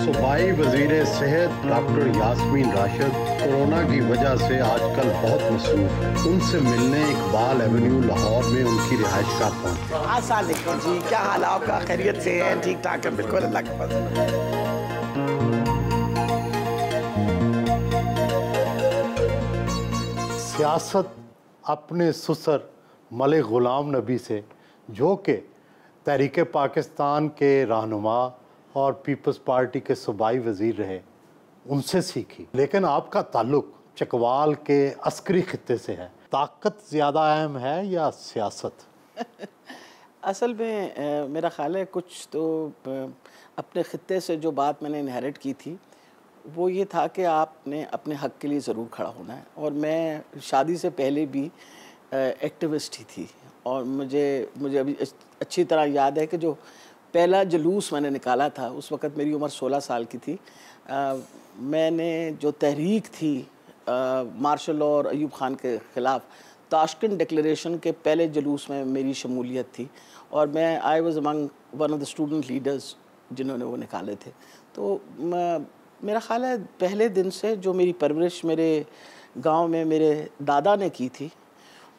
सूबाई वजीर सेहत डॉक्टर यास्मीन राशिद कोरोना की वजह से आजकल बहुत मसरूफ है। उनसे मिलने इकबाल एवेन्यू लाहौर में उनकी रिहाइश का पहुंचे। अस्सलाम जी, क्या हाल आपका? खैरियत से हैं? ठीक ठाक है, बिल्कुल अल्लाह के फज़ल। सियासत अपने सुसर मलिक ग़ुलाम नबी से, जो कि तहरीक पाकिस्तान के रहनुमा और पीपल्स पार्टी के सूबाई वज़ीर रहे, उनसे सीखी। लेकिन आपका ताल्लुक़ चकवाल के अस्करी खित्ते से है। ताकत ज़्यादा अहम है या सियासत? असल में मेरा ख़्याल है कुछ तो अपने खित्ते से जो बात मैंने इनहेरिट की थी वो ये था कि आपने अपने हक़ के लिए ज़रूर खड़ा होना है। और मैं शादी से पहले भी एक्टिविस्ट ही थी। और मुझे अभी अच्छी तरह याद है कि जो पहला जुलूस मैंने निकाला था उस वक़्त मेरी उम्र 16 साल की थी। मैंने जो तहरीक थी मार्शल लॉ और अयूब ख़ान के ख़िलाफ़, ताशकंद डिक्लेरेशन के पहले जुलूस में मेरी शमूलियत थी। और मैं I was among one of the student leaders जिन्होंने वो निकाले थे। तो मेरा ख़्याल है पहले दिन से जो मेरी परवरिश मेरे गांव में मेरे दादा ने की थी,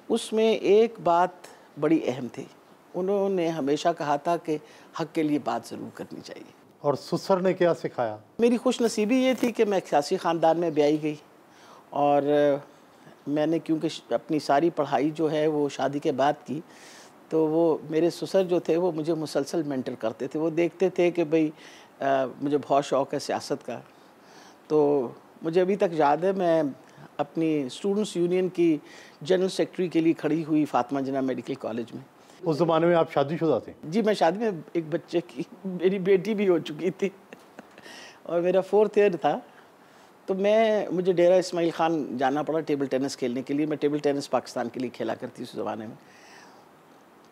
उसमें एक बात बड़ी अहम थी। उन्होंने हमेशा कहा था कि हक़ के लिए बात ज़रूर करनी चाहिए। और सुसर ने क्या सिखाया? मेरी खुशनसीबी ये थी कि मैं एक सियासी ख़ानदान में ब्याई गई। और मैंने क्योंकि अपनी सारी पढ़ाई जो है वो शादी के बाद की, तो वो मेरे ससुर जो थे वो मुझे मुसलसल मेंटर करते थे। वो देखते थे कि भाई मुझे बहुत शौक़ है सियासत का। तो मुझे अभी तक याद है, मैं अपनी स्टूडेंट्स यूनियन की जनरल सेक्रेटरी के लिए खड़ी हुई फ़ातिमा जिन्ना मेडिकल कॉलेज में। उस ज़माने में आप शादीशुदा थे? जी, मैं शादी में एक बच्चे की, मेरी बेटी भी हो चुकी थी और मेरा 4th ईयर था। तो मुझे डेरा इस्माइल ख़ान जाना पड़ा टेबल टेनिस खेलने के लिए। मैं टेबल टेनिस पाकिस्तान के लिए खेला करती उस ज़माने में।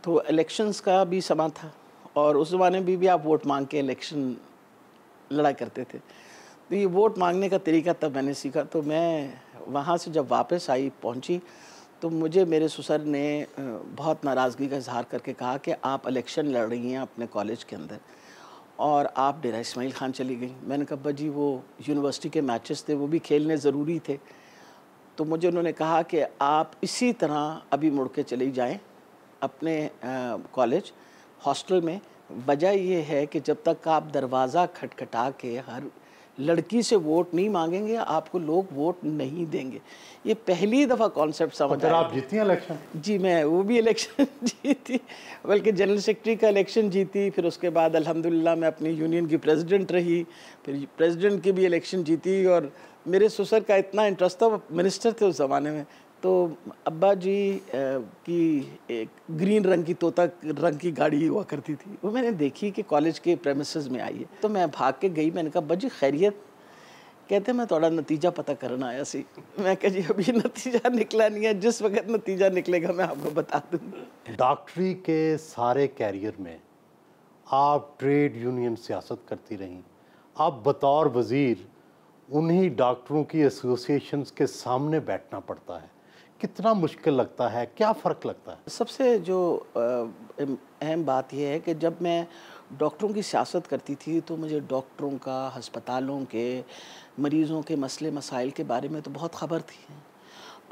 तो इलेक्शंस का भी समा था और उस ज़माने में भी आप वोट मांग के इलेक्शन लड़ा करते थे। तो ये वोट मांगने का तरीका तब मैंने सीखा। तो मैं वहाँ से जब वापस पहुँची तो मुझे मेरे ससुर ने बहुत नाराज़गी का इज़हार करके कहा कि आप इलेक्शन लड़ रही हैं अपने कॉलेज के अंदर और आप डेरा इस्माइल ख़ान चली गई। मैंने कहा जी वो यूनिवर्सिटी के मैचेस थे, वो भी खेलने ज़रूरी थे। तो मुझे उन्होंने कहा कि आप इसी तरह अभी मुड़ के चली जाएं अपने कॉलेज हॉस्टल में। वजह ये है कि जब तक आप दरवाज़ा खटखटा के हर लड़की से वोट नहीं मांगेंगे, आपको लोग वोट नहीं देंगे। ये पहली दफ़ा कॉन्सेप्ट समझ आया। आप जीती इलेक्शन? जी, मैं वो भी इलेक्शन जीती, बल्कि जनरल सेक्रेटरी का इलेक्शन जीती। फिर उसके बाद अल्हम्दुलिल्लाह मैं अपनी यूनियन की प्रेसिडेंट रही, फिर प्रेसिडेंट की भी इलेक्शन जीती। और मेरे ससुर का इतना इंटरेस्ट था, वो मिनिस्टर थे उस ज़माने में। तो अब्बा जी की एक ग्रीन रंग की तोता रंग की गाड़ी हुआ करती थी, वो मैंने देखी कि कॉलेज के प्रेमिसेस में आई है। तो मैं भाग के गई, मैंने कहा अब्बा जी खैरियत? कहते मैं थोड़ा नतीजा पता करना आया सी। मैं कहा जी अभी नतीजा निकला नहीं है, जिस वक्त नतीजा निकलेगा मैं आपको बता दूँगी। डॉक्टरी के सारे कैरियर में आप ट्रेड यूनियन सियासत करती रहीं। आप बतौर वज़ीर उन्हीं डॉक्टरों की एसोसिएशंस के सामने बैठना पड़ता है। कितना मुश्किल लगता है, क्या फ़र्क लगता है? सबसे जो अहम बात यह है कि जब मैं डॉक्टरों की सियासत करती थी तो मुझे डॉक्टरों का, अस्पतालों के, मरीज़ों के मसले मसाइल के बारे में तो बहुत ख़बर थी।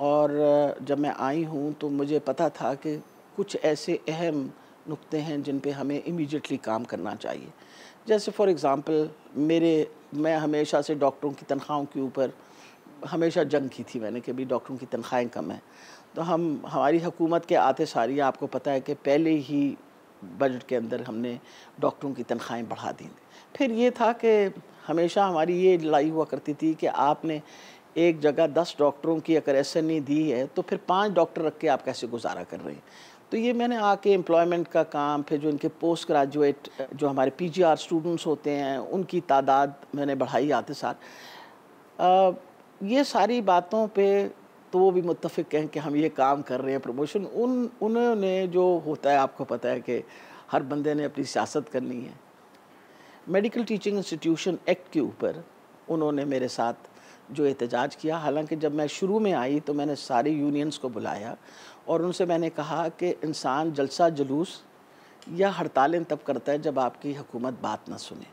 और जब मैं आई हूँ तो मुझे पता था कि कुछ ऐसे अहम नुक्ते हैं जिन पे हमें इमीडिएटली काम करना चाहिए। जैसे फॉर एग्ज़ाम्पल मैं हमेशा से डॉक्टरों की तनख्वाहों के ऊपर हमेशा जंग की थी मैंने कि भी डॉक्टरों की तनख्वाहें कम हैं। तो हमारी हुकूमत के आते सारी आपको पता है कि पहले ही बजट के अंदर हमने डॉक्टरों की तनख्वाहें बढ़ा दी। फिर ये था कि हमेशा हमारी ये लड़ाई हुआ करती थी कि आपने एक जगह 10 डॉक्टरों की अगर एसएनई दी है तो फिर 5 डॉक्टर रख के आप कैसे गुजारा कर रहे हैं। तो ये मैंने आके एम्प्लॉयमेंट का काम, फिर जो इनके पोस्ट ग्रेजुएट जो हमारे पीजीआर स्टूडेंट्स होते हैं उनकी तादाद मैंने बढ़ाई आते साथ। ये सारी बातों पे तो वो भी मुत्तफ़िक़ हैं कि हम ये काम कर रहे हैं प्रमोशन। उन्होंने जो होता है आपको पता है कि हर बंदे ने अपनी सियासत करनी है। मेडिकल टीचिंग इंस्टीट्यूशन एक्ट के ऊपर उन्होंने मेरे साथ जो एहतजाज किया, हालांकि जब मैं शुरू में आई तो मैंने सारी यूनियंस को बुलाया और उनसे मैंने कहा कि इंसान जलसा जुलूस या हड़तालें तब करता है जब आपकी हुकूमत बात ना सुने।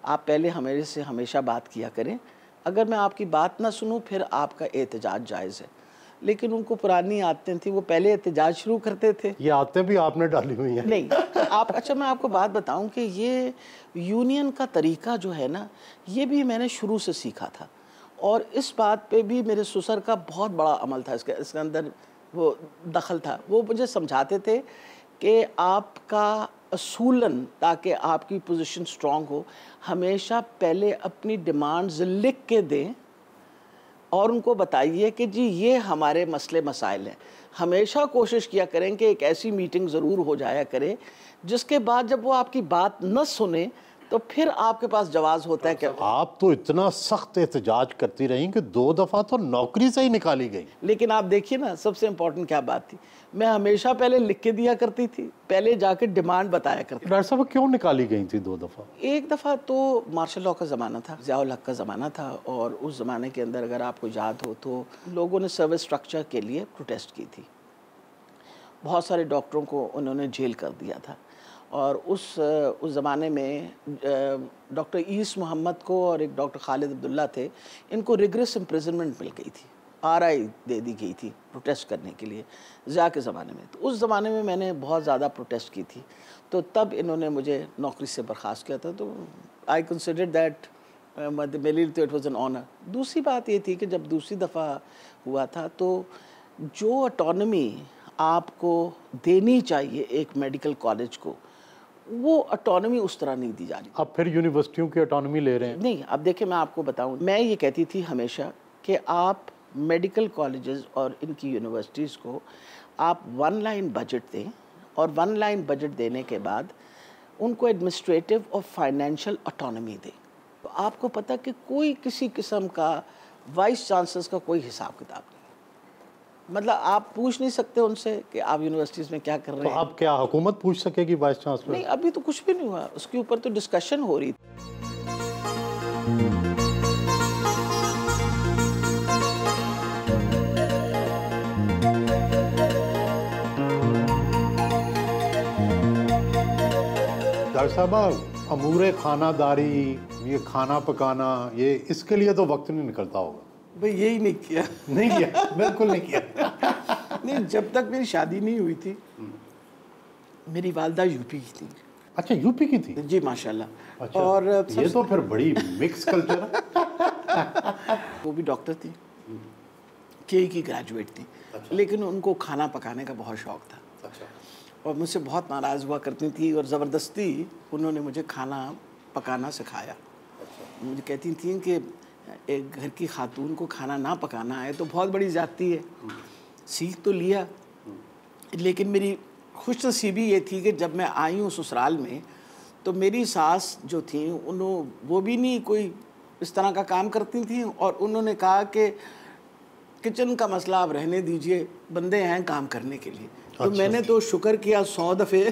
आप पहले हमें से हमेशा बात किया करें, अगर मैं आपकी बात ना सुनूं फिर आपका एहतजाज जायज़ है। लेकिन उनको पुरानी आदतें थी, वो पहले एहतजाज शुरू करते थे। ये आदतें भी आपने डाली हुई हैं? नहीं, आप अच्छा मैं आपको बात बताऊं कि ये यूनियन का तरीका जो है ना, ये भी मैंने शुरू से सीखा था और इस बात पे भी मेरे ससुर का बहुत बड़ा अमल था, इसके अंदर वो दखल था। वो मुझे समझाते थे कि आपका असूलन, ताकि आपकी पोजीशन स्ट्रांग हो, हमेशा पहले अपनी डिमांड्स लिख के दें और उनको बताइए कि जी ये हमारे मसले मसाइल हैं। हमेशा कोशिश किया करें कि एक ऐसी मीटिंग ज़रूर हो जाया करे जिसके बाद जब वो आपकी बात न सुने तो फिर आपके पास जवाब होता है कि आप तो इतना सख्त एहतजाज करती रहीं कि 2 दफ़ा तो नौकरी से ही निकाली गई। लेकिन आप देखिए ना, सबसे इम्पोर्टेंट क्या बात थी, मैं हमेशा पहले लिख के दिया करती थी, पहले जाके डिमांड बताया करती थी। डॉक्टर साहब क्यों निकाली गई थी 2 दफ़ा? एक दफ़ा तो मार्शल लॉ का ज़माना था, ज़ियाउल हक का ज़माना था और उस ज़माने के अंदर अगर आपको याद हो तो लोगों ने सर्विस स्ट्रक्चर के लिए प्रोटेस्ट की थी। बहुत सारे डॉक्टरों को उन्होंने जेल कर दिया था और उस ज़माने में डॉक्टर ईस मोहम्मद को और एक डॉक्टर खालिद अब्दुल्ला थे, इनको रिग्रेस इम्प्रिजनमेंट मिल गई थी, RI दे दी गई थी प्रोटेस्ट करने के लिए ज़िया के ज़माने में। तो उस ज़माने में मैंने बहुत ज़्यादा प्रोटेस्ट की थी, तो तब इन्होंने मुझे नौकरी से बर्खास्त किया था। तो आई कंसिडर दैट मेरे लिए तो इट वाज एन ऑनर। दूसरी बात ये थी कि जब दूसरी दफ़ा हुआ था तो जो ऑटोनमी आपको देनी चाहिए एक मेडिकल कॉलेज को, वो ऑटोनॉमी उस तरह नहीं दी जा रही। अब फिर यूनिवर्सिटियों की ऑटोनॉमी ले रहे हैं? नहीं, अब देखिए मैं आपको बताऊं, मैं ये कहती थी हमेशा कि आप मेडिकल कॉलेजेस और इनकी यूनिवर्सिटीज़ को आप 1 लाइन बजट दें और 1 लाइन बजट देने के बाद उनको एडमिनिस्ट्रेटिव और फाइनेंशियल ऑटोनॉमी दें। तो आपको पता कि कोई किसी किस्म का वाइस चांसलर्स का कोई हिसाब किताब नहीं, मतलब आप पूछ नहीं सकते उनसे कि आप यूनिवर्सिटीज़ में क्या कर रहे हैं। तो अब क्या हुकूमत पूछ सकेगी वाइस चांसलर? नहीं, अभी तो कुछ भी नहीं हुआ, उसके ऊपर तो डिस्कशन हो रही थी। डॉक्टर साहब, अमूरे खानादारी, ये खाना पकाना, ये इसके लिए तो वक्त नहीं निकलता होगा? भाई यही नहीं किया। नहीं किया, बिल्कुल नहीं किया। नहीं, जब तक मेरी शादी नहीं हुई थी मेरी वालदा यूपी की थी। अच्छा, यूपी की थी? जी माशाल्लाह। अच्छा, और ये तो फिर बड़ी मिक्स कल्चर है। वो भी डॉक्टर थी, KE की ग्रेजुएट थी। अच्छा। लेकिन उनको खाना पकाने का बहुत शौक था। अच्छा। और मुझसे बहुत नाराज़ हुआ करती थी और ज़बरदस्ती उन्होंने मुझे खाना पकाना सिखाया। अच्छा। मुझे कहती थी कि एक घर की खातून को खाना ना पकाना है तो बहुत बड़ी ज़्यादती है। सीख तो लिया, लेकिन मेरी खुशनसीबी ये थी कि जब मैं आई हूँ ससुराल में तो मेरी सास जो थी वो भी नहीं कोई इस तरह का काम करती थी और उन्होंने कहा कि किचन का मसला आप रहने दीजिए, बंदे हैं काम करने के लिए। तो अच्छा। मैंने तो शुक्र किया 100 दफ़े।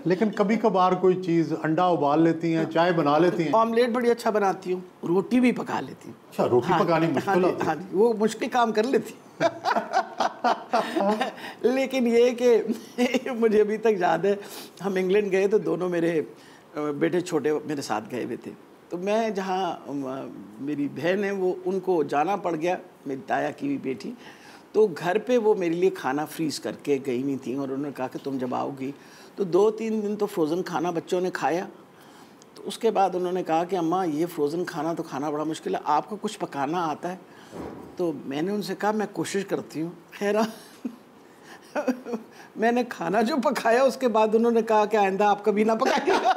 लेकिन कभी कभार कोई चीज़, अंडा उबाल लेती हैं, चाय बना लेती हैं? ऑमलेट बड़ी अच्छा बनाती हूँ, रोटी भी पका लेती हूँ। अच्छा, रोटी पकानी मुश्किल होती है? हाँ जी, वो मुश्किल काम कर लेती। लेकिन ये कि मुझे अभी तक याद है, हम इंग्लैंड गए तो दोनों मेरे बेटे छोटे मेरे साथ गए हुए थे। तो मैं जहाँ मेरी बहन है वो उनको जाना पड़ गया, मेरी ताया की भी बेटी, तो घर पे वो मेरे लिए खाना फ्रीज़ करके गई नहीं थी और उन्होंने कहा कि तुम जब आओगी तो 2-3 दिन तो फ्रोज़न खाना बच्चों ने खाया। तो उसके बाद उन्होंने कहा कि अम्मा ये फ्रोज़न खाना तो खाना बड़ा मुश्किल है, आपको कुछ पकाना आता है? तो मैंने उनसे कहा मैं कोशिश करती हूँ। खैर मैंने खाना जो पकाया उसके बाद उन्होंने कहा कि आइंदा आप कभी ना पकाइएगा।